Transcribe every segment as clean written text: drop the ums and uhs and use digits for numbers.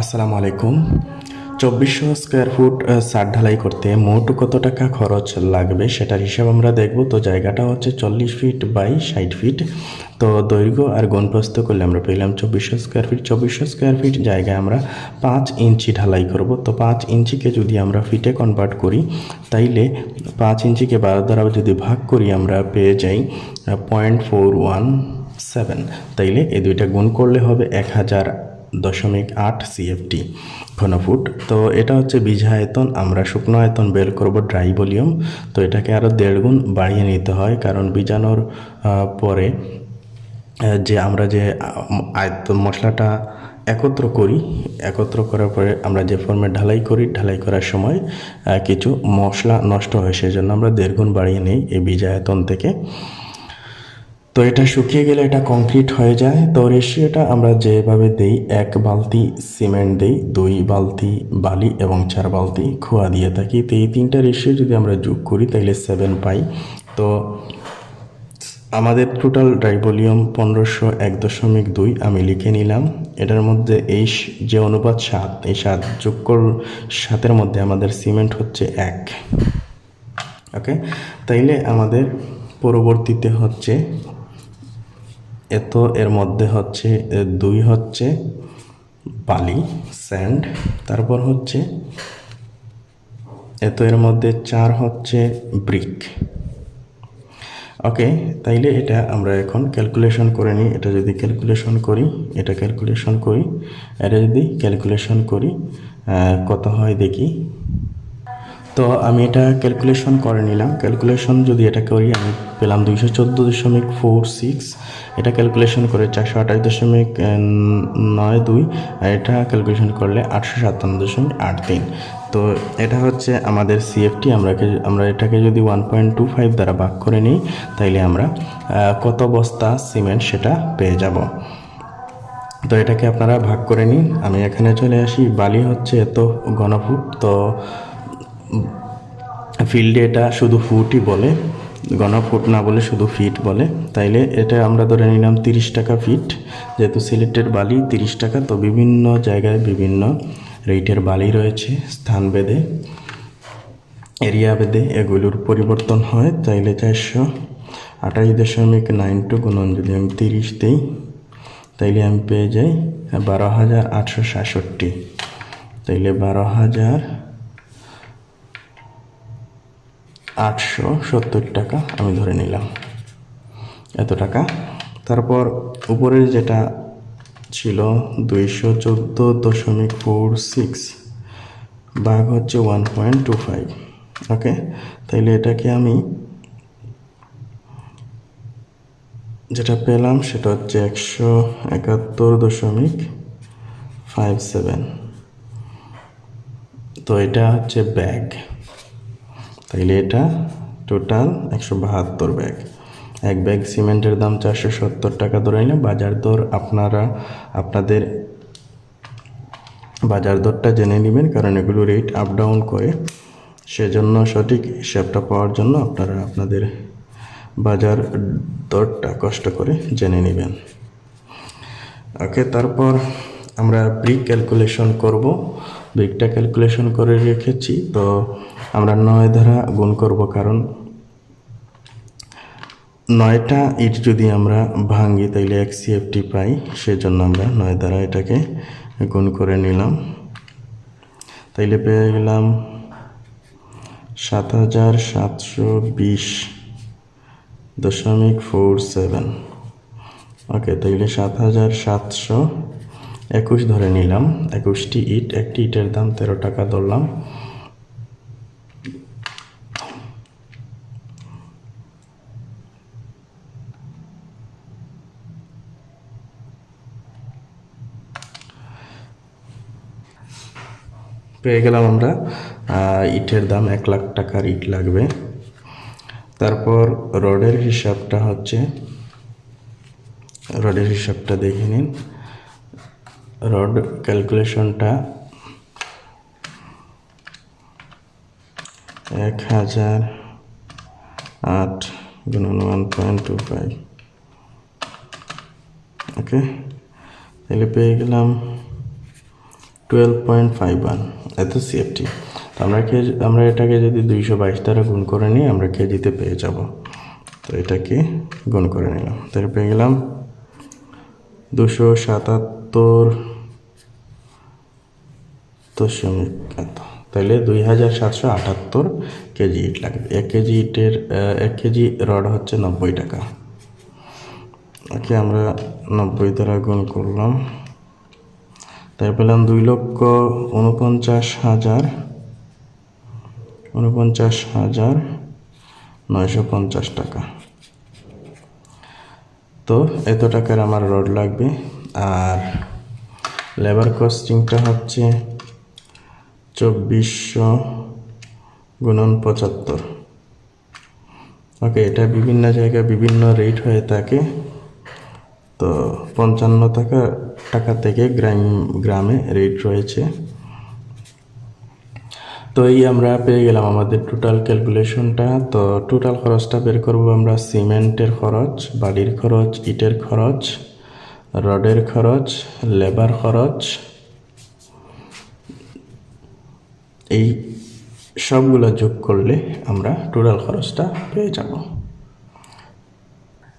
আসসালামু আলাইকুম। 2400 square foot ছাদ ঢালাই করতে মোট কত টাকা খরচ লাগবে সেটার হিসাব আমরা দেখব। তো জায়গাটা হচ্ছে 40 ফিট বাই 60 ফিট। তো দৈর্ঘ্য আর গণপ্রস্থ করলে আমরা পেলাম 2400 স্কোয়ার ফিট। 2400 স্কোয়ার ফিট জায়গায় আমরা 5 ইঞ্চি ঢালাই করব। তো 5 ইঞ্চিকে যদি আমরা ফিটে কনভার্ট করি তাইলে 5 ইঞ্চিকে 12 দ্বারা যদি ভাগ করি আমরা পেয়ে যাই 0.417। তাইলে এই দুইটা গুণ করলে হবে 1000.8 CFT ঘনফুট। তো এটা হচ্ছে বীজ আয়তন, আমরা শুকনো আয়তন বের করব ড্রাই ভলিউম। তো এটাকে আরও 1.5 গুণ বাড়িয়ে নিতে হয়, কারণ বীজানোর পরে যে আমরা যে আয়তন মশলাটা একত্র করার পরে আমরা যে ফর্মে ঢালাই করি, ঢালাই করার সময় কিছু মশলা নষ্ট হয়, সেই জন্য আমরা 1.5 গুণ বাড়িয়ে নিই এই বীজ আয়তন থেকে। তো এটা শুকিয়ে গেলে এটা কংক্রিট হয়ে যায়। তো রেশিওটা আমরা যেভাবে দেই, 1 বালতি সিমেন্ট দেই, 2 বালতি বালি এবং 4 বালতি খোয়া দিয়ে থাকি। তো এই তিনটা রেশিও যদি আমরা যোগ করি তাহলে 7 পাই। তো আমাদের টোটাল ড্রাই ভলিউম 1501.2 আমি লিখে নিলাম। এটার মধ্যে এই যে অনুপাত 7, এই 7 যোগ 7-এর মধ্যে আমাদের সিমেন্ট হচ্ছে 1। ওকে, তাইলে আমাদের পরবর্তীতে হচ্ছে এর মধ্যে হচ্ছে 2 হচ্ছে বালি স্যান্ড, তারপর হচ্ছে এর মধ্যে 4 হচ্ছে ব্রিক। ওকে, তাইলে এটা আমরা এখন ক্যালকুলেশন করে নিই। এটা যদি ক্যালকুলেশন করি, এটা যদি ক্যালকুলেশন করি কত হয় দেখি। তো আমি এটা ক্যালকুলেশন করে নিলাম। ক্যালকুলেশন যদি এটা করি আমি পেলাম 214.46। এটা ক্যালকুলেশন করে 428.92, আর এটা ক্যালকুলেশন করলে 857.83। তো এটা হচ্ছে আমাদের সিএফটি। আমরা এটাকে যদি 1.25 দ্বারা ভাগ করে নিই তাইলে আমরা কত বস্তা সিমেন্ট সেটা পেয়ে যাব। তো এটাকে আপনারা ভাগ করে নিন। আমি এখানে চলে আসি। বালি হচ্ছে এত ঘনফুট, তো ফিল্ডে এটা শুধু ফুটই বলে, ঘনফুট না বলে শুধু ফিট বলে। তাইলে এটা আমরা ধরে নিলাম 30 টাকা ফিট, যেহেতু সিলেটের বালি 30 টাকা। তো বিভিন্ন জায়গায় বিভিন্ন রেটের বালি রয়েছে, স্থান ভেদে, এরিয়া ভেদে এগুলোর পরিবর্তন হয়। তাইলে 428.92 গুণন যদি আমি 30 দিই তাইলে আমি পেয়ে যাই 12,866। তাইলে 12,870 টাকা আমি ধরে নিলাম, এত টাকা। তারপর উপরের যেটা ছিল 214.46 ভাগ হচ্ছে 1.25। ওকে, তাইলে এটাকে আমি যেটা পেলাম সেটা হচ্ছে 171.57। তো এটা হচ্ছে ব্যাগ। তাইলে এটা টোটাল 172 ব্যাগ। এক ব্যাগ সিমেন্টের দাম 470 টাকা ধরে নিলাম। বাজার দর আপনাদের বাজার দরটা জেনে নেবেন, কারণ এগুলো রেট আপ ডাউন করে। সেজন্য সঠিক হিসাবটা পাওয়ার জন্য আপনারা আপনাদের বাজার দরটা কষ্ট করে জেনে নেবেন। ওকে, তারপর আমরা ব্রিক ক্যালকুলেশন করব। ব্রিকটা ক্যালকুলেশন করে রেখেছি। তো আমরা 9 দ্বারা গুণ করব, কারণ 9টা ইট যদি আমরা ভাঙি তাইলে 1 CFT পাই। সেজন্য আমরা 9 দ্বারা এটাকে গুণ করে নিলাম। তাইলে পেয়ে গেলাম 7,720.47। ওকে, তাইলে 7,721 ধরে নিলাম। 21টি ইট, একটি ইটের দাম 13 টাকা ধরলাম। পেয়ে গেলাম আমরা ইটের দাম 1 লাখ টাকার ইট লাগবে। তারপর রডের হিসাবটা দেখে নিন। রড ক্যালকুলেশনটা 1008 গুণন 1.25। ওকে, তাহলে পেয়ে গেলাম 12.51 এত সিএফটি। তো আমরা এটাকে যদি 222 দ্বারা গুণ করে নিই আমরা কেজিতে পেয়ে যাব। তো এটাকে গুণ করে নিলাম, তাহলে পেয়ে গেলাম 277 এত, তাহলে 2778 কেজি ইট লাগবে। 1 কেজি রড হচ্ছে 90 টাকা। ওকে, আমরা 90 দ্বারা গুণ করলাম, তাই পেলাম 2,49,950 টাকা। তো এত টাকার আমার রড লাগবে। আর লেবার কস্টিংটা হচ্ছে 2400 গুণন 75। ওকে, এটা বিভিন্ন জায়গায় বিভিন্ন রেট হয়ে থাকে। তো 55 টাকা থেকে গ্রামে রেট রয়েছে। তো এই আমরা পেয়ে গেলাম আমাদের টোটাল ক্যালকুলেশনটা। তো টোটাল খরচটা বের করব আমরা। সিমেন্টের খরচ, বালির খরচ, ইটের খরচ, রডের খরচ, লেবার খরচ, এই সবগুলো যোগ করলে আমরা টোটাল খরচটা পেয়ে যাব।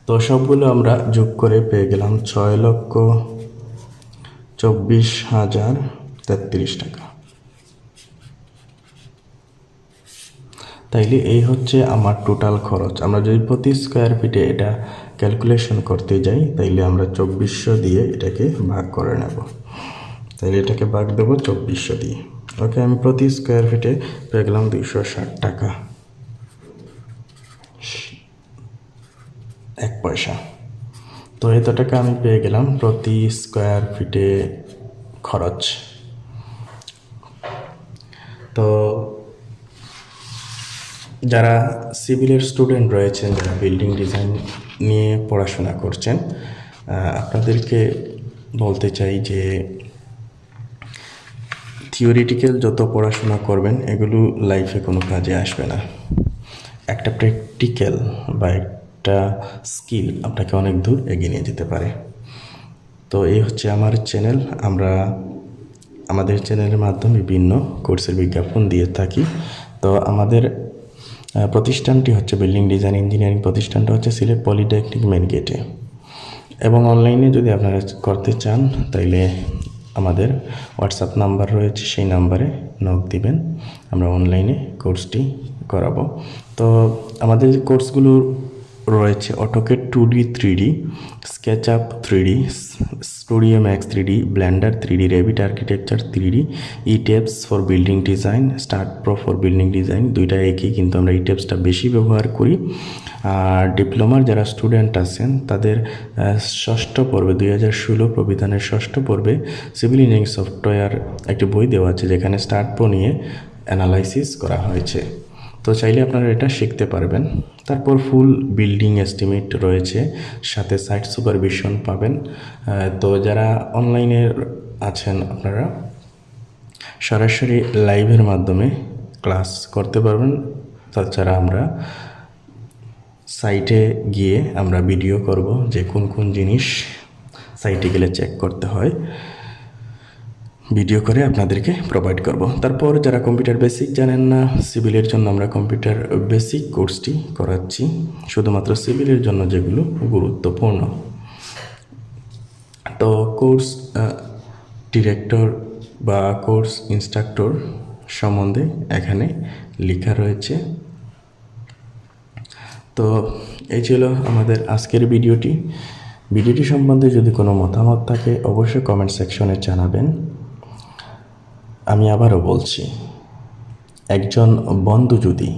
তো সবগুলো আমরা যোগ করে পেয়ে গেলাম 6,24,033 টাকা। তাইলে এই হচ্ছে আমার টোটাল খরচ। আমরা যদি প্রতি স্কোয়ার ফিটে এটা ক্যালকুলেশন করতে যাই তাইলে আমরা 2400 দিয়ে এটাকে ভাগ করে নেব। তাইলে এটাকে ভাগ দেবো 2400 দিয়ে। ওকে, আমি প্রতি স্কোয়ার ফিটে পেয়ে গেলাম 260 টাকা 1 পয়সা। তো এত টাকা আমি পেয়ে গেলাম প্রতি স্কোয়ার ফিটে খরচ। তো যারা সিভিলের স্টুডেন্ট রয়েছেন, যারা বিল্ডিং ডিজাইন নিয়ে পড়াশোনা করছেন, আপনাদেরকে বলতে চাই যে থিওরিটিক্যাল যত পড়াশোনা করবেন এগুলো লাইফে কোনো কাজে আসবে না। একটা প্র্যাকটিক্যাল বা একটা স্কিল আপনাকে অনেক দূর এগিয়ে নিয়ে যেতে পারে। তো এই হচ্ছে আমার চ্যানেল। আমাদের চ্যানেলের মাধ্যমে বিভিন্ন কোর্সের বিজ্ঞাপন দিয়ে থাকি। তো আমাদের প্রতিষ্ঠানটি হচ্ছে বিল্ডিং ডিজাইন ইঞ্জিনিয়ারিং প্রতিষ্ঠানটা হচ্ছে সিলেট পলিটেকনিক মেন গেটে। এবং অনলাইনে যদি আপনারা করতে চান তাইলে আমাদের হোয়াটসঅ্যাপ নাম্বার রয়েছে, সেই নাম্বারে নক দিবেন, আমরা অনলাইনে কোর্সটি করাবো। তো আমাদের কোর্সগুলো রয়েছে AutoCAD 2D 3D, SketchUp 3D, Studio Max 3D, Blender 3D, Revit Architecture 3D, ETABS for Building Design, StaadPro for Building Design। দুইটা একই, কিন্তু আমরা ETABSটা বেশি ব্যবহার করি। আর ডিপ্লোমার যারা স্টুডেন্ট আছেন তাদের ষষ্ঠ পর্বে 2016 প্রবিধানের ষষ্ঠ পর্বে সিভিল ইঞ্জিনিয়ারিং সফটওয়্যার একটি বই দেওয়া আছে যেখানে StaadPro নিয়ে অ্যানালাইসিস করা হয়েছে। তো চাইলে আপনারা এটা শিখতে পারবেন। তারপর ফুল বিল্ডিং এস্টিমেট রয়েছে, সাথে সাইট সুপারভিশন পাবেন। তো যারা অনলাইনে আছেন আপনারা সরাসরি লাইভের মাধ্যমে ক্লাস করতে পারবেন। তাছাড়া আমরা সাইটে গিয়ে আমরা ভিডিও করব যে কোন কোন জিনিস সাইটে গেলে চেক করতে হয়, ভিডিও করে আপনাদেরকে প্রোভাইড করব। তারপর যারা কম্পিউটার বেসিক জানেন না, সিভিলের জন্য আমরা কম্পিউটার বেসিক কোর্সটি করাচ্ছি, শুধুমাত্র সিভিলের জন্য যেগুলো গুরুত্বপূর্ণ। তো কোর্স ডিরেক্টর বা কোর্স ইনস্ট্রাক্টর সম্বন্ধে এখানে লেখা রয়েছে। তো এই ছিল আমাদের আজকের ভিডিওটি সম্বন্ধে যদি কোনো মতামত থাকে অবশ্যই কমেন্ট সেকশনে জানাবেন। আমি আবারও বলছি, একজন বন্ধু যদি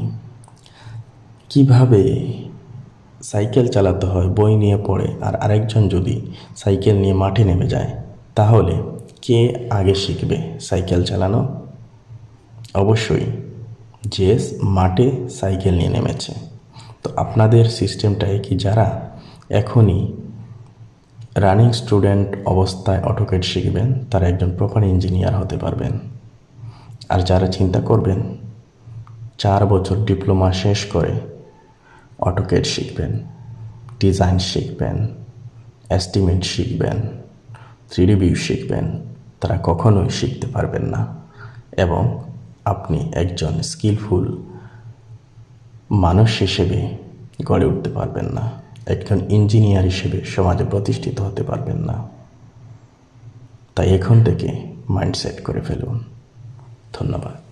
কিভাবে সাইকেল চালাতে হয় বই নিয়ে পড়ে, আর আরেকজন যদি সাইকেল নিয়ে মাঠে নেমে যায়, তাহলে কে আগে শিখবে সাইকেল চালানো? অবশ্যই যে মাঠে সাইকেল নিয়ে নেমেছে। তো আপনাদের সিস্টেমটাই কি যারা এখনই রানিং স্টুডেন্ট অবস্থায় AutoCAD শিখবেন তারা একজন প্রপার ইঞ্জিনিয়ার হতে পারবেন। আর যারা চিন্তা করবেন 4 বছর ডিপ্লোমা শেষ করে AutoCAD শিখবেন, ডিজাইন শিখবেন, এস্টিমেট শিখবেন, 3D ভিউ শিখবেন, তারা কখনোই শিখতে পারবেন না এবং আপনি একজন স্কিলফুল মানুষ হিসেবে গড়ে উঠতে পারবেন না, একজন ইঞ্জিনিয়ার হিসেবে সমাজে প্রতিষ্ঠিত হতে পারবেন না। তাই এখন থেকে মাইন্ডসেট করে ফেলুন। ধন্যবাদ।